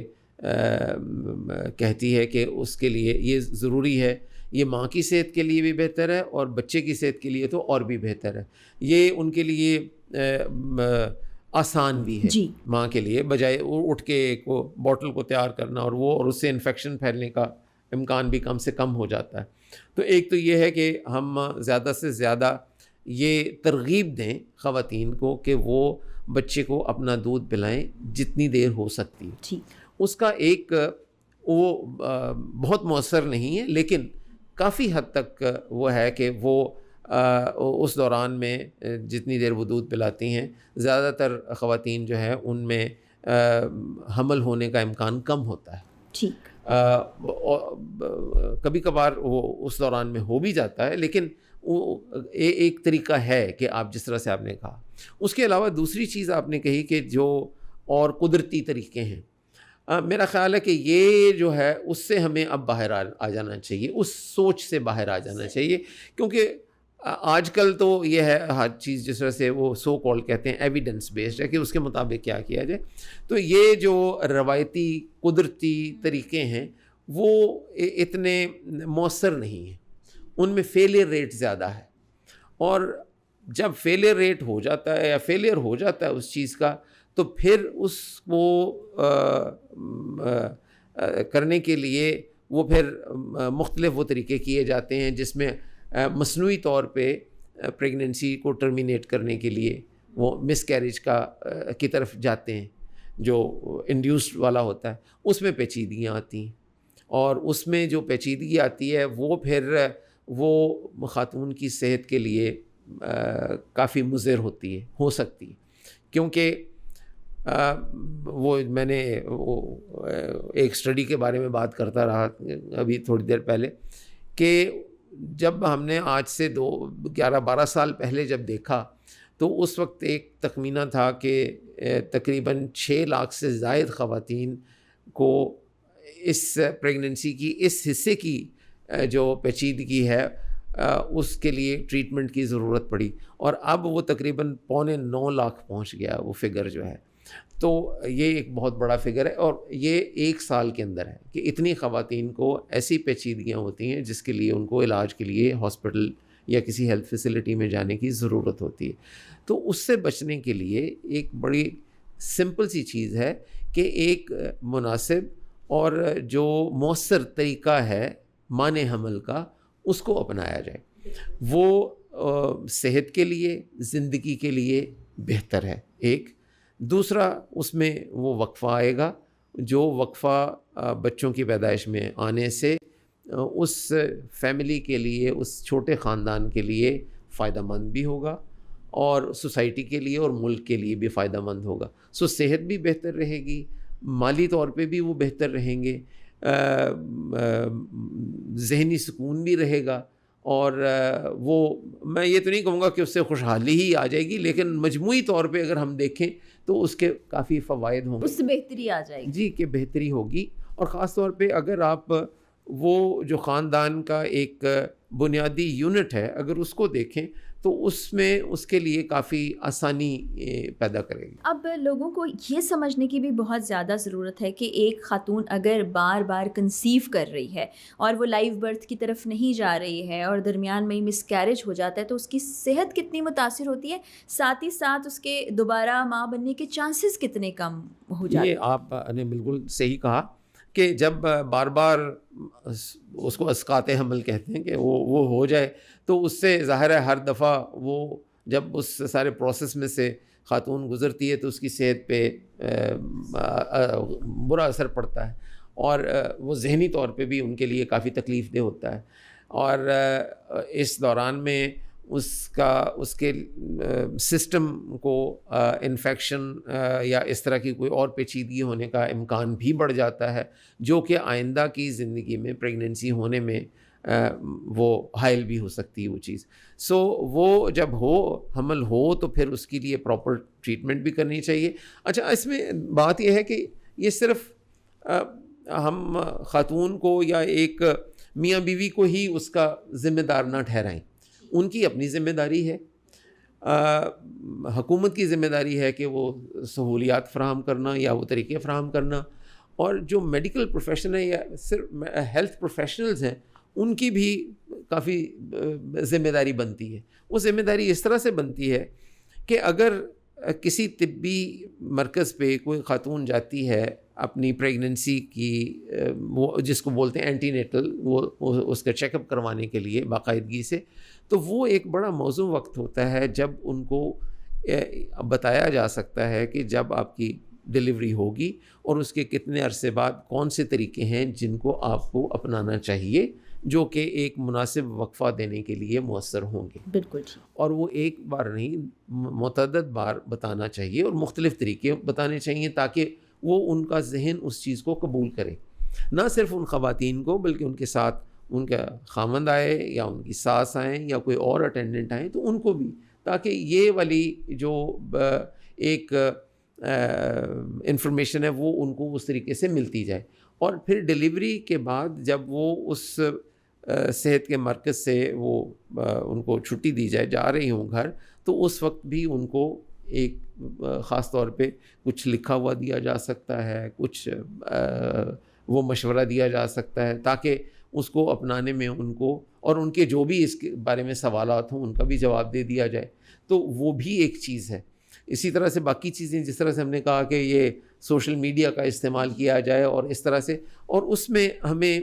کہتی ہے کہ اس کے لیے یہ ضروری ہے، یہ ماں کی صحت کے لیے بھی بہتر ہے اور بچے کی صحت کے لیے تو اور بھی بہتر ہے. یہ ان کے لیے آسان بھی ہے جی. ماں کے لیے، بجائے اٹھ کے ایک بوٹل کو تیار کرنا اور اس سے انفیکشن پھیلنے کا امکان بھی کم سے کم ہو جاتا ہے. تو ایک تو یہ ہے کہ ہم زیادہ سے زیادہ یہ ترغیب دیں خواتین کو کہ وہ بچے کو اپنا دودھ پلائیں جتنی دیر ہو سکتی ہے. اس کا ایک وہ بہت مؤثر نہیں ہے، لیکن کافی حد تک وہ ہے کہ وہ اس دوران میں جتنی دیر وہ دودھ پلاتی ہیں، زیادہ تر خواتین جو ہے ان میں حمل ہونے کا امکان کم ہوتا ہے. ٹھیک. کبھی کبھار وہ اس دوران میں ہو بھی جاتا ہے، لیکن وہ ایک طریقہ ہے کہ آپ جس طرح سے آپ نے کہا. اس کے علاوہ دوسری چیز آپ نے کہی کہ جو اور قدرتی طریقے ہیں، میرا خیال ہے کہ یہ جو ہے اس سے ہمیں اب باہر آ جانا چاہیے، اس سوچ سے باہر آ جانا چاہیے، کیونکہ آج کل تو یہ ہے ہر چیز جس طرح سے وہ سو کال کہتے ہیں ایویڈنس بیسڈ ہے کہ اس کے مطابق کیا کیا جائے. تو یہ جو روایتی قدرتی طریقے ہیں وہ اتنے مؤثر نہیں ہیں، ان میں فیلئر ریٹ زیادہ ہے، اور جب فیلئر ریٹ ہو جاتا ہے یا فیلئر ہو جاتا ہے اس چیز کا تو پھر اس کو کرنے کے لیے وہ پھر مختلف وہ طریقے کیے جاتے ہیں جس میں مصنوعی طور پہ پریگننسی کو ٹرمینیٹ کرنے کے لیے وہ مس کیریج کی طرف جاتے ہیں، جو انڈیوسڈ والا ہوتا ہے، اس میں پیچیدگیاں آتی ہیں، اور اس میں جو پیچیدگی آتی ہے وہ پھر وہ خاتون کی صحت کے لیے کافی مضر ہو سکتی ہے. کیونکہ وہ میں نے ایک اسٹڈی کے بارے میں بات کرتا رہا ابھی تھوڑی دیر پہلے کہ جب ہم نے آج سے 11-12 سال پہلے جب دیکھا تو اس وقت ایک تخمینہ تھا کہ تقریباً 6 لاکھ سے زائد خواتین کو اس پریگننسی کی اس حصے کی جو پیچیدگی ہے اس کے لیے ٹریٹمنٹ کی ضرورت پڑی، اور اب وہ تقریباً 8.25 لاکھ پہنچ گیا وہ فگر جو ہے. تو یہ ایک بہت بڑا فگر ہے، اور یہ 1 سال کے اندر ہے کہ اتنی خواتین کو ایسی پیچیدگیاں ہوتی ہیں جس کے لیے ان کو علاج کے لیے ہاسپٹل یا کسی ہیلتھ فیسلٹی میں جانے کی ضرورت ہوتی ہے. تو اس سے بچنے کے لیے ایک بڑی سمپل سی چیز ہے کہ ایک مناسب اور جو مؤثر طریقہ ہے مانع حمل کا اس کو اپنایا جائے. وہ صحت کے لیے، زندگی کے لیے بہتر ہے. ایک دوسرا اس میں وہ وقفہ آئے گا، جو وقفہ بچوں کی پیدائش میں آنے سے اس فیملی کے لیے، اس چھوٹے خاندان کے لیے فائدہ مند بھی ہوگا، اور سوسائٹی کے لیے اور ملک کے لیے بھی فائدہ مند ہوگا. سو صحت بھی بہتر رہے گی، مالی طور پہ بھی وہ بہتر رہیں گے، ذہنی سکون بھی رہے گا، اور وہ میں یہ تو نہیں کہوں گا کہ اس سے خوشحالی ہی آ جائے گی، لیکن مجموعی طور پہ اگر ہم دیکھیں تو اس کے کافی فوائد ہوں گے. اس سے بہتری آ جائے گی جی، کہ بہتری ہوگی. اور خاص طور پہ اگر آپ وہ جو خاندان کا ایک بنیادی یونٹ ہے اگر اس کو دیکھیں تو اس میں اس کے لیے کافی آسانی پیدا کرے گی. اب لوگوں کو یہ سمجھنے کی بھی بہت زیادہ ضرورت ہے کہ ایک خاتون اگر بار بار کنسیو کر رہی ہے اور وہ لائیو برتھ کی طرف نہیں جا رہی ہے اور درمیان میں ہی مس کیریج ہو جاتا ہے تو اس کی صحت کتنی متاثر ہوتی ہے، ساتھ ہی ساتھ اس کے دوبارہ ماں بننے کے چانسز کتنے کم ہو جاتے ہیں. یہ آپ نے بالکل صحیح کہا کہ جب بار بار اس کو اسقاط حمل کہتے ہیں کہ وہ ہو جائے تو اس سے ظاہر ہے ہر دفعہ وہ جب اس سارے پروسیس میں سے خاتون گزرتی ہے تو اس کی صحت پہ برا اثر پڑتا ہے، اور وہ ذہنی طور پہ بھی ان کے لیے کافی تکلیف دہ ہوتا ہے. اور اس دوران میں اس کے سسٹم کو انفیکشن یا اس طرح کی کوئی اور پیچیدگی ہونے کا امکان بھی بڑھ جاتا ہے، جو کہ آئندہ کی زندگی میں پریگننسی ہونے میں وہ حائل بھی ہو سکتی ہے وہ چیز. سو وہ جب حمل ہو تو پھر اس کے لیے پراپر ٹریٹمنٹ بھی کرنی چاہیے. اچھا، اس میں بات یہ ہے کہ یہ صرف ہم خاتون کو یا ایک میاں بیوی کو ہی اس کا ذمہ دار نہ ٹھہرائیں. ان کی اپنی ذمہ داری ہے، حکومت کی ذمہ داری ہے کہ وہ سہولیات فراہم کرنا یا وہ طریقے فراہم کرنا، اور جو میڈیکل پروفیشن ہے یا صرف ہیلتھ پروفیشنلز ہیں ان کی بھی کافی ذمہ داری بنتی ہے. وہ ذمہ داری اس طرح سے بنتی ہے کہ اگر کسی طبی مرکز پہ کوئی خاتون جاتی ہے اپنی پریگننسی کی وہ جس کو بولتے ہیں اینٹی نیٹل، وہ اس کا چیک اپ کروانے کے لیے باقاعدگی سے، تو وہ ایک بڑا موزوں وقت ہوتا ہے جب ان کو بتایا جا سکتا ہے کہ جب آپ کی ڈلیوری ہوگی اور اس کے کتنے عرصے بعد کون سے طریقے ہیں جن کو آپ کو اپنانا چاہیے، جو کہ ایک مناسب وقفہ دینے کے لیے مؤثر ہوں گے. بالکل. اور وہ ایک بار نہیں، متعدد بار بتانا چاہیے اور مختلف طریقے بتانے چاہیے تاکہ وہ ان کا ذہن اس چیز کو قبول کرے. نہ صرف ان خواتین کو بلکہ ان کے ساتھ ان کا خامند آئے یا ان کی ساس آئیں یا کوئی اور اٹینڈنٹ آئیں تو ان کو بھی، تاکہ یہ والی جو ایک انفارمیشن ہے وہ ان کو اس طریقے سے ملتی جائے. اور پھر ڈلیوری کے بعد جب وہ اس صحت کے مرکز سے وہ ان کو چھٹی دی جائے، جا رہی ہوں گھر، تو اس وقت بھی ان کو ایک خاص طور پہ کچھ لکھا ہوا دیا جا سکتا ہے، کچھ وہ مشورہ دیا جا سکتا ہے تاکہ اس کو اپنانے میں ان کو، اور ان کے جو بھی اس کے بارے میں سوالات ہوں ان کا بھی جواب دے دیا جائے. تو وہ بھی ایک چیز ہے. اسی طرح سے باقی چیزیں جس طرح سے ہم نے کہا کہ یہ سوشل میڈیا کا استعمال کیا جائے اور اس طرح سے، اور اس میں ہمیں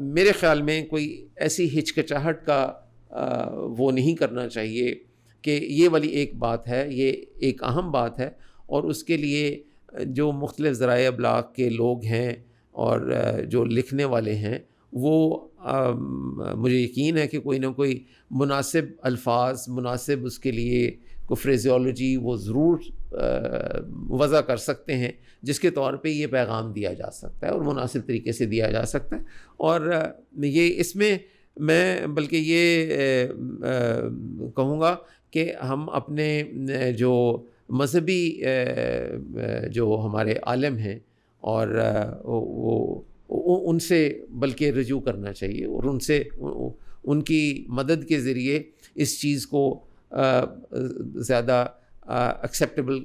میرے خیال میں کوئی ایسی ہچکچاہٹ کا وہ نہیں کرنا چاہیے کہ یہ والی ایک بات ہے، یہ ایک اہم بات ہے، اور اس کے لیے جو مختلف ذرائع ابلاغ کے لوگ ہیں اور جو لکھنے والے ہیں وہ مجھے یقین ہے کہ کوئی نہ کوئی مناسب الفاظ، مناسب اس کے لیے کوئی فریزیولوجی وہ ضرور وضع کر سکتے ہیں جس کے طور پہ یہ پیغام دیا جا سکتا ہے اور مناسب طریقے سے دیا جا سکتا ہے. اور یہ اس میں میں بلکہ یہ کہوں گا کہ ہم اپنے جو مذہبی جو ہمارے عالم ہیں اور وہ ان سے بلکہ رجوع کرنا چاہیے اور ان سے ان کی مدد کے ذریعے اس چیز کو زیادہ ایکسیپٹیبل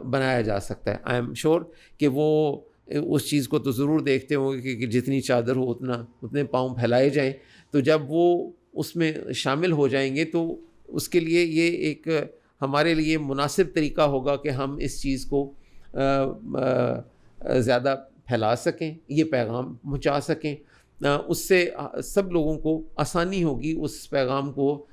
بنایا جا سکتا ہے. آئی ایم شیور کہ وہ اس چیز کو تو ضرور دیکھتے ہوں گے کہ جتنی چادر ہو اتنے پاؤں پھیلائے جائیں. تو جب وہ اس میں شامل ہو جائیں گے تو اس کے لیے یہ ایک ہمارے لیے مناسب طریقہ ہوگا کہ ہم اس چیز کو زیادہ پھیلا سکیں, یہ پیغام پہنچا سکیں. اس سے سب لوگوں کو آسانی ہوگی اس پیغام کو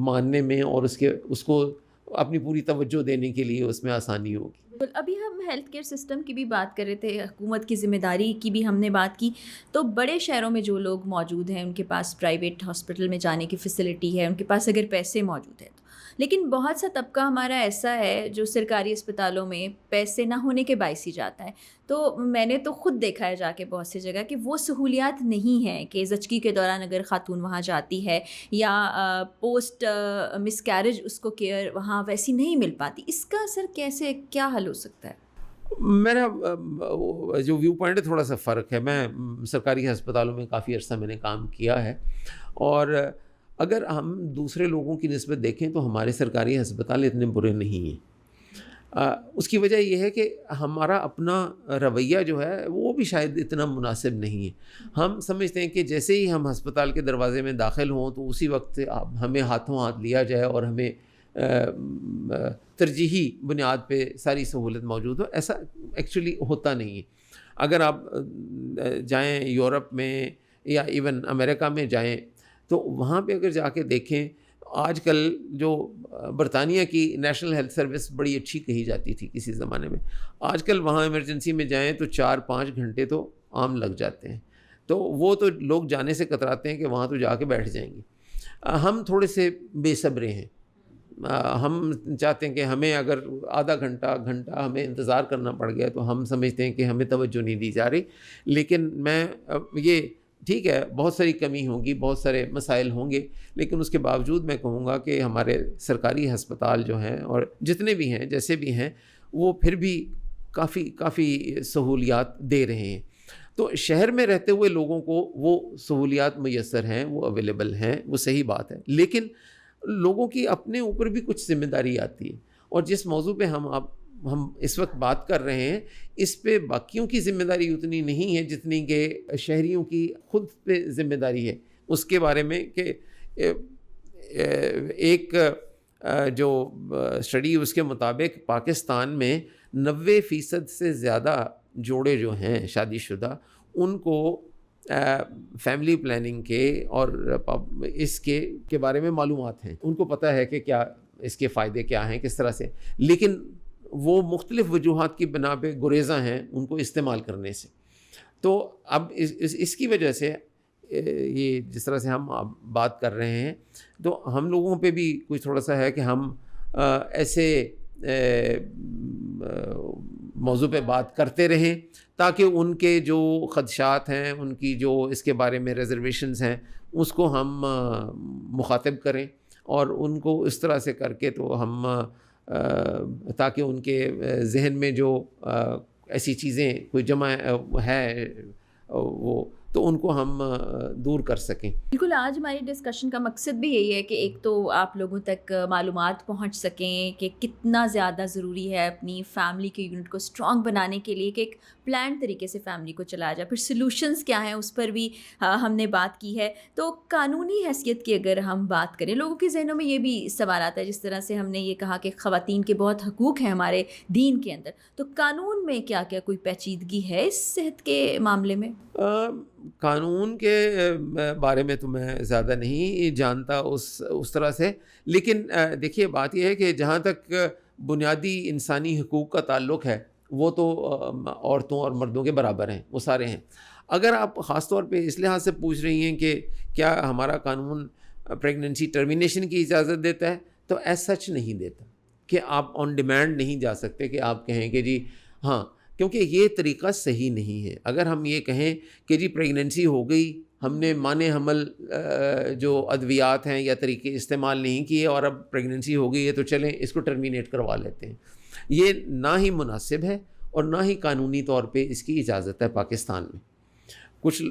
ماننے میں اور اس کو اپنی پوری توجہ دینے کے لیے اس میں آسانی ہوگی. ابھی ہم ہیلتھ کیئر سسٹم کی بھی بات کر رہے تھے, حکومت کی ذمہ داری کی بھی ہم نے بات کی. تو بڑے شہروں میں جو لوگ موجود ہیں ان کے پاس پرائیویٹ ہاسپٹل میں جانے کی فیسلٹی ہے, ان کے پاس اگر پیسے موجود ہیں تو, لیکن بہت سا طبقہ ہمارا ایسا ہے جو سرکاری اسپتالوں میں پیسے نہ ہونے کے باعث ہی جاتا ہے. تو میں نے تو خود دیکھا ہے جا کے بہت سی جگہ کہ وہ سہولیات نہیں ہیں کہ زچگی کے دوران اگر خاتون وہاں جاتی ہے یا پوسٹ مس کیریج اس کو کیئر وہاں ویسی نہیں مل پاتی. اس کا اثر کیسے, کیا حل ہو سکتا ہے؟ میرا جو ویو پوائنٹ ہے تھوڑا سا فرق ہے. میں سرکاری ہسپتالوں میں کافی عرصہ میں نے کام کیا ہے, اور اگر ہم دوسرے لوگوں کی نسبت دیکھیں تو ہمارے سرکاری ہسپتال اتنے برے نہیں ہیں. اس کی وجہ یہ ہے کہ ہمارا اپنا رویہ جو ہے وہ بھی شاید اتنا مناسب نہیں ہے. ہم سمجھتے ہیں کہ جیسے ہی ہم ہسپتال کے دروازے میں داخل ہوں تو اسی وقت ہمیں ہاتھوں ہاتھ لیا جائے اور ہمیں ترجیحی بنیاد پہ ساری سہولت موجود ہو. ایسا ایکچولی ہوتا نہیں ہے. اگر آپ جائیں یورپ میں یا ایون امریکہ میں جائیں تو وہاں پہ اگر جا کے دیکھیں, آج کل جو برطانیہ کی نیشنل ہیلتھ سروس بڑی اچھی کہی جاتی تھی کسی زمانے میں, آج کل وہاں ایمرجنسی میں جائیں تو 4-5 گھنٹے تو عام لگ جاتے ہیں. تو وہ تو لوگ جانے سے کتراتے ہیں کہ وہاں تو جا کے بیٹھ جائیں گے. ہم تھوڑے سے بے صبرے ہیں. ہم چاہتے ہیں کہ ہمیں اگر آدھا گھنٹہ ہمیں انتظار کرنا پڑ گیا تو ہم سمجھتے ہیں کہ ہمیں توجہ نہیں دی جا رہی. لیکن میں یہ ٹھیک ہے, بہت ساری کمی ہوگی, بہت سارے مسائل ہوں گے, لیکن اس کے باوجود میں کہوں گا کہ ہمارے سرکاری ہسپتال جو ہیں اور جتنے بھی ہیں جیسے بھی ہیں وہ پھر بھی کافی سہولیات دے رہے ہیں. تو شہر میں رہتے ہوئے لوگوں کو وہ سہولیات میسر ہیں, وہ اویلیبل ہیں, وہ صحیح بات ہے. لیکن لوگوں کی اپنے اوپر بھی کچھ ذمہ داری آتی ہے, اور جس موضوع پہ ہم اس وقت بات کر رہے ہیں اس پہ باقیوں کی ذمہ داری اتنی نہیں ہے جتنی کہ شہریوں کی خود پہ ذمہ داری ہے. اس کے بارے میں کہ ایک جو اسٹڈی اس کے مطابق پاکستان میں 90% سے زیادہ جوڑے جو ہیں شادی شدہ ان کو فیملی پلاننگ کے اور اس کے بارے میں معلومات ہیں, ان کو پتہ ہے کہ کیا اس کے فائدے کیا ہیں کس طرح سے, لیکن وہ مختلف وجوہات کی بنا پہ گریزاں ہیں ان کو استعمال کرنے سے. تو اب اس کی وجہ سے یہ جس طرح سے ہم بات کر رہے ہیں تو ہم لوگوں پہ بھی کچھ تھوڑا سا ہے کہ ہم ایسے موضوع پہ بات کرتے رہیں تاکہ ان کے جو خدشات ہیں, ان کی جو اس کے بارے میں ریزرویشنز ہیں, اس کو ہم مخاطب کریں اور ان کو اس طرح سے کر کے تو ہم تاکہ ان کے ذہن میں جو ایسی چیزیں کوئی جمع ہے وہ تو ان کو ہم دور کر سکیں. بالکل, آج ہماری ڈسکشن کا مقصد بھی یہی ہے کہ ایک تو آپ لوگوں تک معلومات پہنچ سکیں کہ کتنا زیادہ ضروری ہے اپنی فیملی کے یونٹ کو اسٹرانگ بنانے کے لیے کہ ایک پلان طریقے سے فیملی کو چلایا جائے. پھر سلوشنز کیا ہیں اس پر بھی ہم نے بات کی ہے. تو قانونی حیثیت کی اگر ہم بات کریں, لوگوں کے ذہنوں میں یہ بھی سوال آتا ہے, جس طرح سے ہم نے یہ کہا کہ خواتین کے بہت حقوق ہیں ہمارے دین کے اندر, تو قانون میں کیا کیا کوئی پیچیدگی ہے اس صحت کے معاملے میں؟ قانون کے بارے میں تو میں زیادہ نہیں جانتا اس طرح سے, لیکن دیکھیے بات یہ ہے کہ جہاں تک بنیادی انسانی حقوق کا تعلق ہے وہ تو عورتوں اور مردوں کے برابر ہیں, وہ سارے ہیں. اگر آپ خاص طور پہ اس لحاظ سے پوچھ رہی ہیں کہ کیا ہمارا قانون پریگننسی ٹرمینیشن کی اجازت دیتا ہے, تو ایز سچ نہیں دیتا کہ آپ آن ڈیمانڈ نہیں جا سکتے کہ آپ کہیں کہ جی ہاں کیونکہ یہ طریقہ صحیح نہیں ہے. اگر ہم یہ کہیں کہ جی پریگننسی ہو گئی, ہم نے مانع حمل جو ادویات ہیں یا طریقے استعمال نہیں کیے اور اب پریگننسی ہو گئی ہے تو چلیں اس کو ٹرمینیٹ کروا لیتے ہیں, یہ نہ ہی مناسب ہے اور نہ ہی قانونی طور پہ اس کی اجازت ہے پاکستان میں. کچھ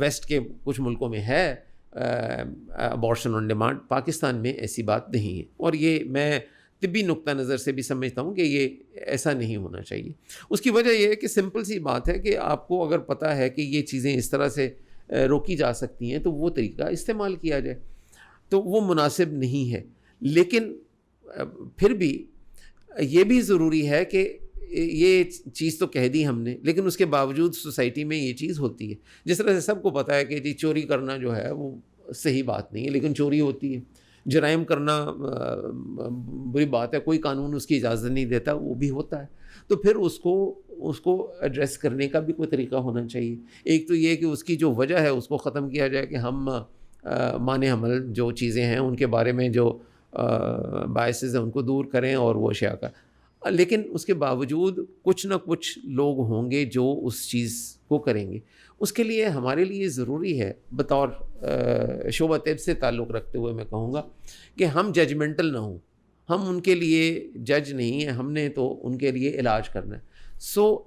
ویسٹ کے کچھ ملکوں میں ہے ابارشن آن ڈیمانڈ, پاکستان میں ایسی بات نہیں ہے, اور یہ میں طبی نقطہ نظر سے بھی سمجھتا ہوں کہ یہ ایسا نہیں ہونا چاہیے. اس کی وجہ یہ ہے کہ سمپل سی بات ہے کہ آپ کو اگر پتہ ہے کہ یہ چیزیں اس طرح سے روکی جا سکتی ہیں تو وہ طریقہ استعمال کیا جائے, تو وہ مناسب نہیں ہے. لیکن پھر بھی یہ بھی ضروری ہے کہ یہ چیز تو کہہ دی ہم نے, لیکن اس کے باوجود سوسائٹی میں یہ چیز ہوتی ہے. جس طرح سے سب کو پتہ ہے کہ جی چوری کرنا جو ہے وہ صحیح بات نہیں ہے, لیکن چوری ہوتی ہے. جرائم کرنا بری بات ہے, کوئی قانون اس کی اجازت نہیں دیتا, وہ بھی ہوتا ہے. تو پھر اس کو ایڈریس کرنے کا بھی کوئی طریقہ ہونا چاہیے. ایک تو یہ کہ اس کی جو وجہ ہے اس کو ختم کیا جائے کہ ہم مانع حمل جو چیزیں ہیں ان کے بارے میں جو باعث ہیں ان کو دور کریں اور وہ اشیاء کا. لیکن اس کے باوجود کچھ نہ کچھ لوگ ہوں گے جو اس چیز کو کریں گے. اس کے لیے ہمارے لیے ضروری ہے, بطور شعبہ طب سے تعلق رکھتے ہوئے میں کہوں گا کہ ہم ججمنٹل نہ ہوں. ہم ان کے لیے جج نہیں ہیں, ہم نے تو ان کے لیے علاج کرنا ہے. سو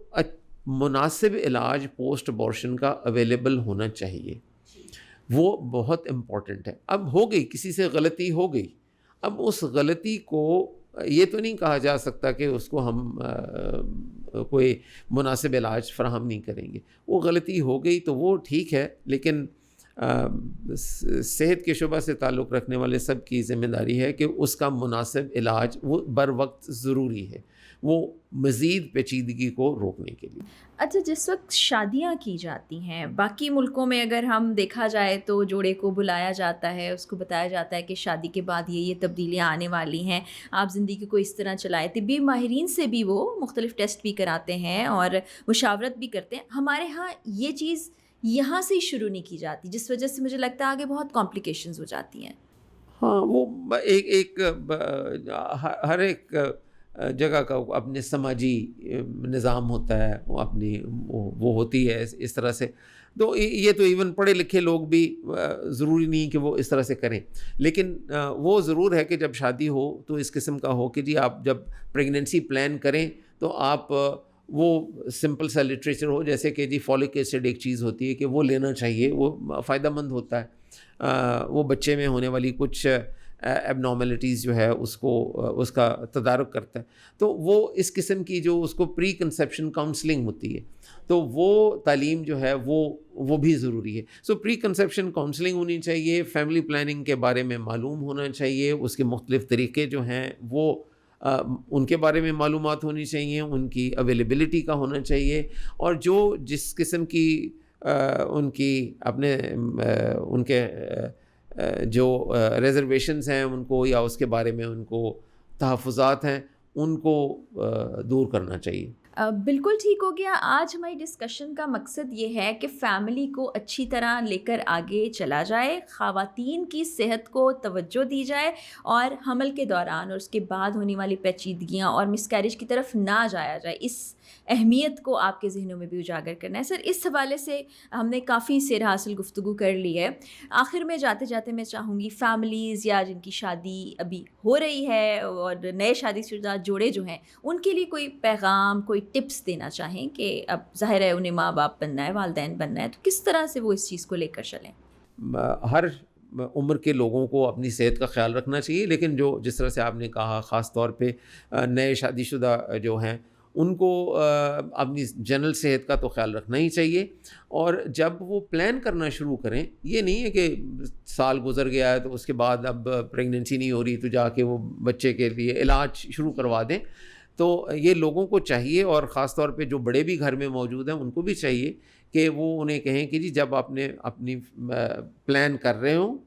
مناسب علاج پوسٹ ابارشن کا اویلیبل ہونا چاہیے, وہ بہت امپورٹنٹ ہے. اب ہو گئی, کسی سے غلطی ہو گئی, اب اس غلطی کو یہ تو نہیں کہا جا سکتا کہ اس کو ہم کوئی مناسب علاج فراہم نہیں کریں گے. وہ غلطی ہو گئی تو وہ ٹھیک ہے, لیکن صحت کے شعبہ سے تعلق رکھنے والے سب کی ذمہ داری ہے کہ اس کا مناسب علاج وہ بر وقت ضروری ہے, وہ مزید پیچیدگی کو روکنے کے لیے. اچھا, جس وقت شادیاں کی جاتی ہیں باقی ملکوں میں, اگر ہم دیکھا جائے تو جوڑے کو بلایا جاتا ہے, اس کو بتایا جاتا ہے کہ شادی کے بعد یہ تبدیلیاں آنے والی ہیں, آپ زندگی کو اس طرح چلائیں. طبی ماہرین سے بھی وہ مختلف ٹیسٹ بھی کراتے ہیں اور مشاورت بھی کرتے ہیں. ہمارے ہاں یہ چیز یہاں سے ہی شروع نہیں کی جاتی, جس وجہ سے مجھے لگتا ہے آگے بہت کمپلیکیشنز ہو جاتی ہیں. ہاں, وہ ایک ہر ایک جگہ کا اپنے سماجی نظام ہوتا ہے, وہ اپنی وہ ہوتی ہے اس طرح سے. تو یہ تو ایون پڑھے لکھے لوگ بھی ضروری نہیں کہ وہ اس طرح سے کریں, لیکن وہ ضرور ہے کہ جب شادی ہو تو اس قسم کا ہو کہ جی آپ جب پریگننسی پلان کریں تو آپ وہ سمپل سا لٹریچر ہو, جیسے کہ جی فولک ایسڈ ایک چیز ہوتی ہے کہ وہ لینا چاہیے, وہ فائدہ مند ہوتا ہے. وہ بچے میں ہونے والی کچھ ایب نارملٹیز جو ہے اس کا تدارک کرتا ہے. تو وہ اس قسم کی جو اس کو پری کنسیپشن کاؤنسلنگ ہوتی ہے, تو وہ تعلیم جو ہے وہ بھی ضروری ہے. سو پری کنسیپشن کاؤنسلنگ ہونی چاہیے, فیملی پلاننگ کے بارے میں معلوم ہونا چاہیے, اس کے مختلف طریقے جو ہیں وہ ان کے بارے میں معلومات ہونی چاہیے, ان کی اویلیبلٹی کا ہونا چاہیے, اور جس قسم کی ان کی اپنے ان کے جو ریزرویشنز ہیں ان کو, یا اس کے بارے میں ان کو تحفظات ہیں, ان کو دور کرنا چاہیے. بالکل ٹھیک ہو گیا. آج ہماری ڈسکشن کا مقصد یہ ہے کہ فیملی کو اچھی طرح لے کر آگے چلا جائے, خواتین کی صحت کو توجہ دی جائے, اور حمل کے دوران اور اس کے بعد ہونے والی پیچیدگیاں اور مس کیریج کی طرف نہ جایا جائے. اس اہمیت کو آپ کے ذہنوں میں بھی اجاگر کرنا ہے. سر, اس حوالے سے ہم نے کافی سیر حاصل گفتگو کر لی ہے. آخر میں جاتے جاتے میں چاہوں گی فیملیز یا جن کی شادی ابھی ہو رہی ہے اور نئے شادی شدہ جوڑے جو ہیں, ان کے لیے کوئی پیغام, کوئی ٹپس دینا چاہیں کہ اب ظاہر ہے انہیں ماں باپ بننا ہے, والدین بننا ہے, تو کس طرح سے وہ اس چیز کو لے کر چلیں؟ ہر عمر کے لوگوں کو اپنی صحت کا خیال رکھنا چاہیے, لیکن جس طرح سے آپ نے کہا خاص طور پہ نئے شادی شدہ جو ہیں ان کو اپنی جنرل صحت کا تو خیال رکھنا ہی چاہیے. اور جب وہ پلان کرنا شروع کریں, یہ نہیں ہے کہ سال گزر گیا ہے تو اس کے بعد اب پریگننسی نہیں ہو رہی تو جا کے وہ بچے کے لیے علاج شروع کروا دیں. تو یہ لوگوں کو چاہیے, اور خاص طور پہ جو بڑے بھی گھر میں موجود ہیں ان کو بھی چاہیے کہ وہ انہیں کہیں کہ جی جب آپ نے اپنی پلان کر رہے ہوں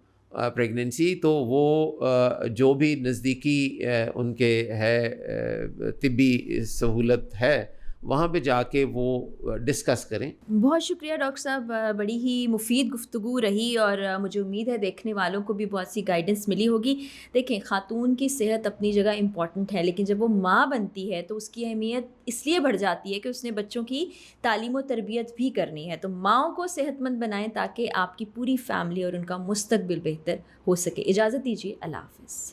پریگننسی, تو وہ جو بھی نزدیکی ان کے ہے طبی سہولت ہے وہاں پہ جا کے وہ ڈسکس کریں. بہت شکریہ ڈاکٹر صاحب، بڑی ہی مفید گفتگو رہی اور مجھے امید ہے دیکھنے والوں کو بھی بہت سی گائیڈنس ملی ہوگی. دیکھیں، خاتون کی صحت اپنی جگہ امپورٹنٹ ہے، لیکن جب وہ ماں بنتی ہے تو اس کی اہمیت اس لیے بڑھ جاتی ہے کہ اس نے بچوں کی تعلیم و تربیت بھی کرنی ہے. تو ماؤں کو صحت مند بنائیں تاکہ آپ کی پوری فیملی اور ان کا مستقبل بہتر ہو سکے. اجازت دیجیے، اللہ حافظ.